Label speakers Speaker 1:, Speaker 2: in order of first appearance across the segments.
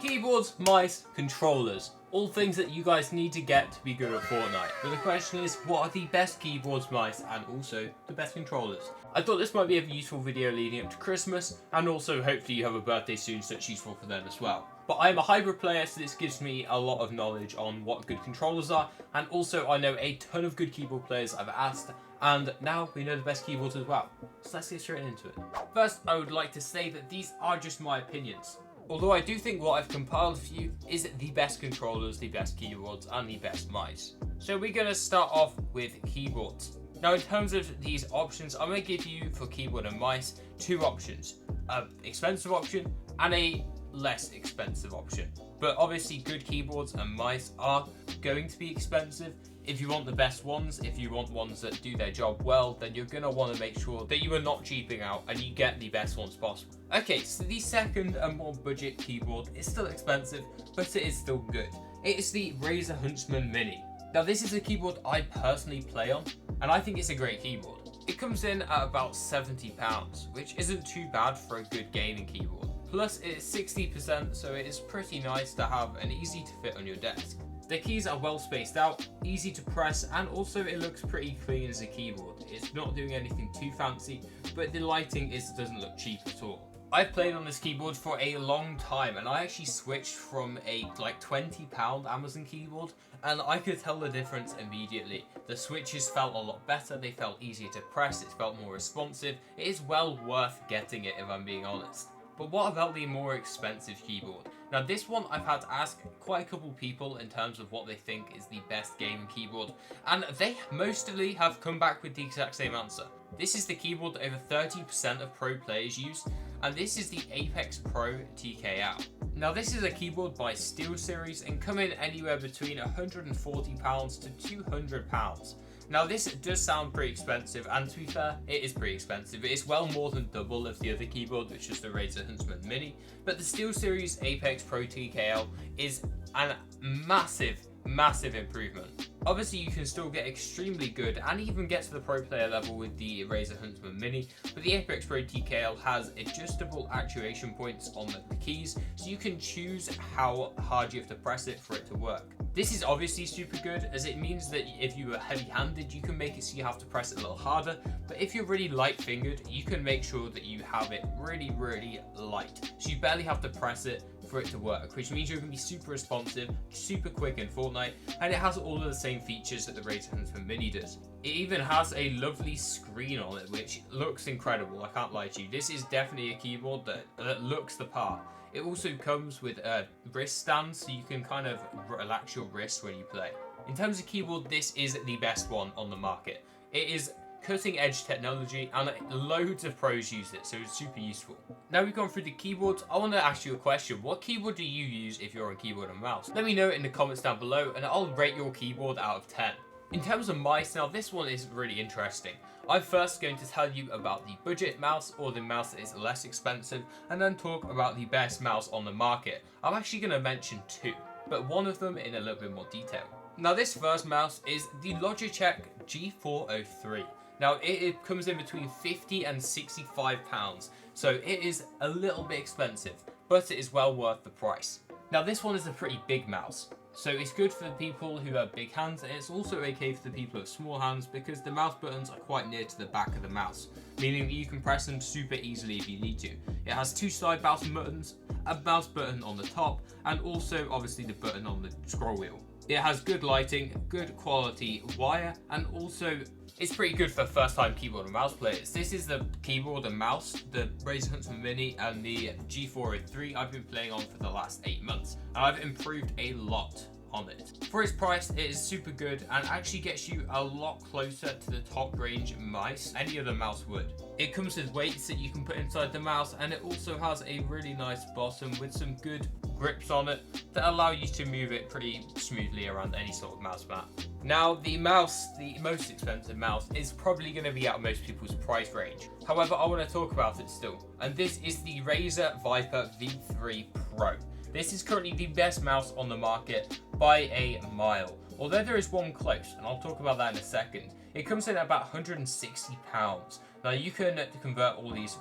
Speaker 1: Keyboards, mice, controllers. All things that you guys need to get to be good at Fortnite. But the question is, what are the best keyboards, mice, and also the best controllers? I thought this might be a useful video leading up to Christmas, and also hopefully you have a birthday soon, so it's useful for them as well. But I am a hybrid player, so this gives me a lot of knowledge on what good controllers are, and also I know a ton of good keyboard players I've asked, and now we know the best keyboards as well. So let's get straight into it. First, I would like to say that these are just my opinions. Although I do think what I've compiled for you is the best controllers, the best keyboards, and the best mice. So we're going to start off with keyboards. Now in terms of these options, I'm going to give you for keyboard and mice two options. An expensive option and a less expensive option. But obviously good keyboards and mice are going to be expensive. If you want the best ones, if you want ones that do their job well, then you're going to want to make sure that you are not cheaping out and you get the best ones possible. Okay, so the second and more budget keyboard is still expensive, but it is still good. It is the Razer Huntsman Mini. Now this is a keyboard I personally play on, and I think it's a great keyboard. It comes in at about £70, which isn't too bad for a good gaming keyboard. Plus it's 60%, so it is pretty nice to have and easy to fit on your desk. The keys are well spaced out, easy to press, and also it looks pretty clean as a keyboard. It's not doing anything too fancy, but the lighting doesn't look cheap at all. I've played on this keyboard for a long time, and I actually switched from a like £20 Amazon keyboard, and I could tell the difference immediately. The switches felt a lot better, they felt easier to press, it felt more responsive. It is well worth getting it if I'm being honest. But what about the more expensive keyboard? Now this one I've had to ask quite a couple people in terms of what they think is the best gaming keyboard, and they mostly have come back with the exact same answer. This is the keyboard that over 30% of pro players use, and this is the Apex Pro TKL. Now this is a keyboard by SteelSeries and come in anywhere between £140 to £200. Now this does sound pretty expensive, and to be fair, it is pretty expensive. It is well more than double of the other keyboard, which is the Razer Huntsman Mini, but the SteelSeries Apex Pro TKL is a massive improvement. Obviously you can still get extremely good and even get to the pro player level with the Razer Huntsman Mini, but the Apex Pro TKL has adjustable actuation points on the keys, so you can choose how hard you have to press it for it to work. This is obviously super good, as it means that if you are heavy-handed, you can make it so you have to press it a little harder, but if you're really light-fingered, you can make sure that you have it really light, so you barely have to press it for it to work, which means you're going to be super responsive, super quick in Fortnite, and it has all of the same features that the Razer Huntsman Mini does. It even has a lovely screen on it, which looks incredible, I can't lie to you. This is definitely a keyboard that looks the part. It also comes with a wrist stand, so you can kind of relax your wrist when you play. In terms of keyboard, this is the best one on the market. It is cutting edge technology and loads of pros use it, so it's super useful. Now we've gone through the keyboards, I want to ask you a question. What keyboard do you use if you're on keyboard and mouse? Let me know in the comments down below and I'll rate your keyboard out of 10. In terms of mice, now this one is really interesting. I'm first going to tell you about the budget mouse, or the mouse that is less expensive, and then talk about the best mouse on the market. I'm actually going to mention two, but one of them in a little bit more detail. Now this first mouse is the Logitech G403. Now it comes in between £50 and £65, so it is a little bit expensive, but it is well worth the price. Now this one is a pretty big mouse, so it's good for the people who have big hands, and it's also okay for the people who have small hands because the mouse buttons are quite near to the back of the mouse, meaning that you can press them super easily if you need to. It has two side mouse buttons, a mouse button on the top, and also obviously the button on the scroll wheel. It has good lighting, good quality wire, and also it's pretty good for first time keyboard and mouse players. This is the keyboard and mouse, the Razer Huntsman Mini and the G403 I've been playing on for the last 8 months, and I've improved a lot on it. For its price, it is super good and actually gets you a lot closer to the top range mice any other mouse would. It comes with weights that you can put inside the mouse, and it also has a really nice bottom with some good grips on it that allow you to move it pretty smoothly around any sort of mouse mat. Now the mouse, the most expensive mouse, is probably going to be out of most people's price range. However, I want to talk about it still, and this is the Razer Viper V3 Pro. This is currently the best mouse on the market by a mile, although there is one close, and I'll talk about that in a second. It comes in at about £160. Now you can convert all these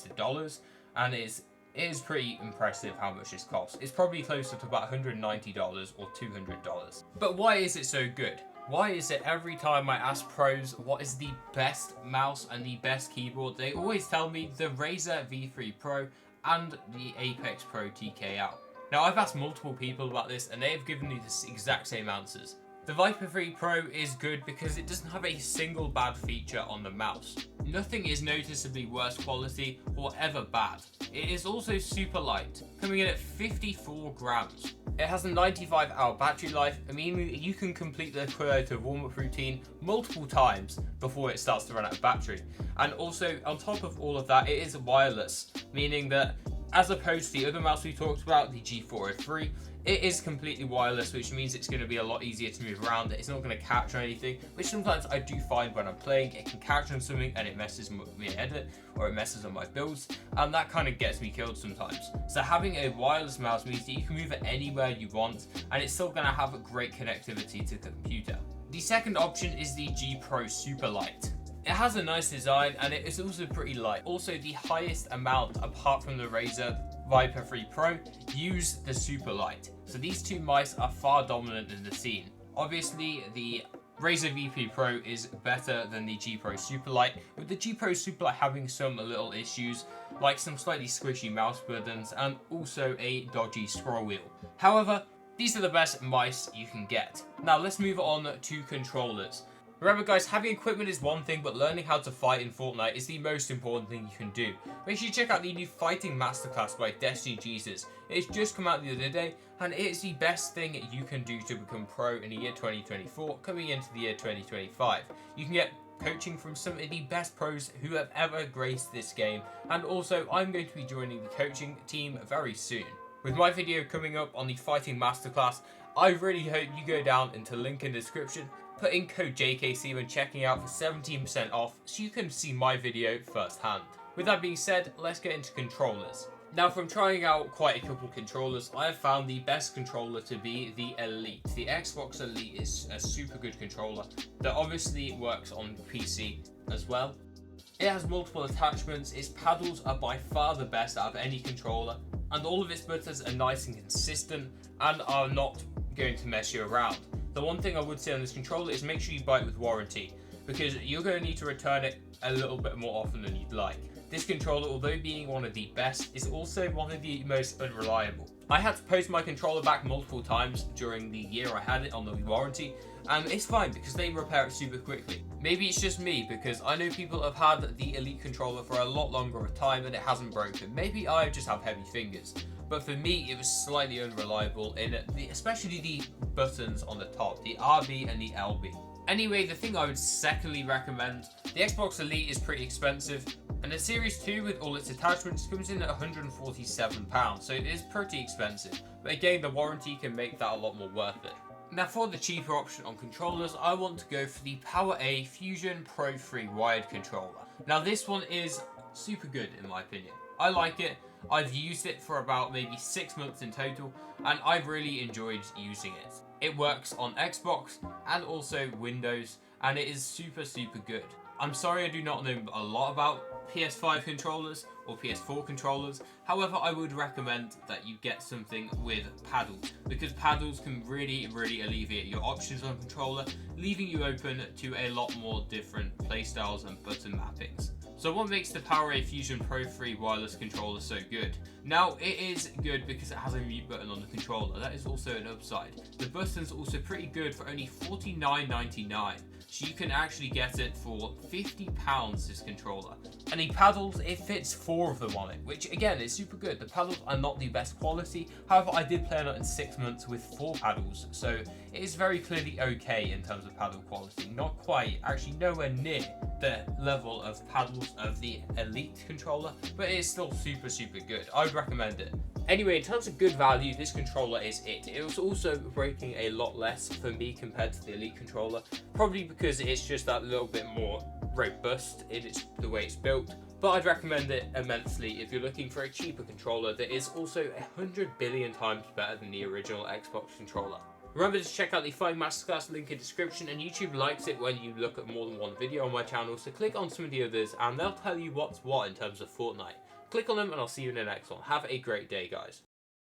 Speaker 1: to dollars, and it's it is pretty impressive how much this costs. It's probably closer to about $190 or $200. But why is it so good? Why is it every time I ask pros what is the best mouse and the best keyboard, they always tell me the Razer V3 Pro and the Apex Pro TKL. Now I've asked multiple people about this and they have given me the exact same answers. The Viper 3 Pro is good because it doesn't have a single bad feature on the mouse. Nothing is noticeably worse quality or ever bad. It is also super light, coming in at 54 grams. It has a 95-hour battery life, meaning that you can complete the cumulative warm-up routine multiple times before it starts to run out of battery. And also, on top of all of that, it is wireless, meaning that as opposed to the other mouse we talked about, the G403, it is completely wireless, which means it's going to be a lot easier to move around. It's not going to catch on anything, which sometimes I do find when I'm playing. It can catch on something and it messes with my edit, or it messes on my builds, and that kind of gets me killed sometimes. So having a wireless mouse means that you can move it anywhere you want, and it's still going to have a great connectivity to the computer. The second option is the G Pro Superlight. It has a nice design and it is also pretty light. Also, the highest amount apart from the Razer Viper 3 Pro use the Superlight. So these two mice are far dominant in the scene. Obviously, the Razer VP Pro is better than the G Pro Superlight, with the G Pro Superlight having some little issues, like some slightly squishy mouse buttons and also a dodgy scroll wheel. However, these are the best mice you can get. Now let's move on to controllers. Remember guys, having equipment is one thing, but learning how to fight in Fortnite is the most important thing you can do. Make sure you check out the new Fighting Masterclass by Destiny Jesus. It's just come out the other day, and it is the best thing you can do to become pro in the year 2024, coming into the year 2025. You can get coaching from some of the best pros who have ever graced this game, and also I'm going to be joining the coaching team very soon. With my video coming up on the Fighting Masterclass, I really hope you go down into link in the description, put in code JKC when checking out for 17% off so you can see my video firsthand. With that being said, let's get into controllers. Now, from trying out quite a couple controllers, I have found the best controller to be the Elite. The Xbox Elite is a super good controller that obviously works on PC as well. It has multiple attachments, its paddles are by far the best out of any controller, and all of its buttons are nice and consistent and are not going to mess you around. The one thing I would say on this controller is make sure you buy it with warranty, because you're going to need to return it a little bit more often than you'd like. This controller, although being one of the best, is also one of the most unreliable. I had to post my controller back multiple times during the year I had it on the warranty, and it's fine because they repair it super quickly. Maybe it's just me, because I know people have had the Elite controller for a lot longer of time and it hasn't broken. Maybe I just have heavy fingers. But for me, it was slightly unreliable in especially the buttons on the top, the RB and the LB. Anyway, the thing I would secondly recommend, the Xbox Elite is pretty expensive, and the Series 2 with all its attachments comes in at £147, so it is pretty expensive. But again, the warranty can make that a lot more worth it. Now for the cheaper option on controllers, I want to go for the PowerA Fusion Pro 3 wired controller. Now this one is super good in my opinion. I like it. I've used it for about maybe 6 months in total, and I've really enjoyed using it. It works on Xbox and also Windows, and it is super good. I'm sorry I do not know a lot about PS5 controllers or PS4 controllers. However, I would recommend that you get something with paddles, because paddles can really alleviate your options on controller, leaving you open to a lot more different playstyles and button mappings. So what makes the PowerA Fusion Pro 3 wireless controller so good? Now, it is good because it has a mute button on the controller. That is also an upside. The buttons are also pretty good for only $49.99. So you can actually get it for £50, this controller. And the paddles, it fits 4 of them on it, which again is super good. The paddles are not the best quality. However, I did play on it in 6 months with 4 paddles. So it is very clearly okay in terms of paddle quality. Not quite, actually nowhere near the level of paddles of the Elite controller, but it is still super good. I would recommend it. Anyway, in terms of good value, this controller is it. It was also breaking a lot less for me compared to the Elite controller, probably because it's just that little bit more robust in the way it's built. But I'd recommend it immensely if you're looking for a cheaper controller that is also 100 billion times better than the original Xbox controller. Remember to check out the Fighting Masterclass link in the description, and YouTube likes it when you look at more than one video on my channel, so click on some of the others and they'll tell you what's what in terms of Fortnite. Click on them and I'll see you in the next one. Have a great day, guys.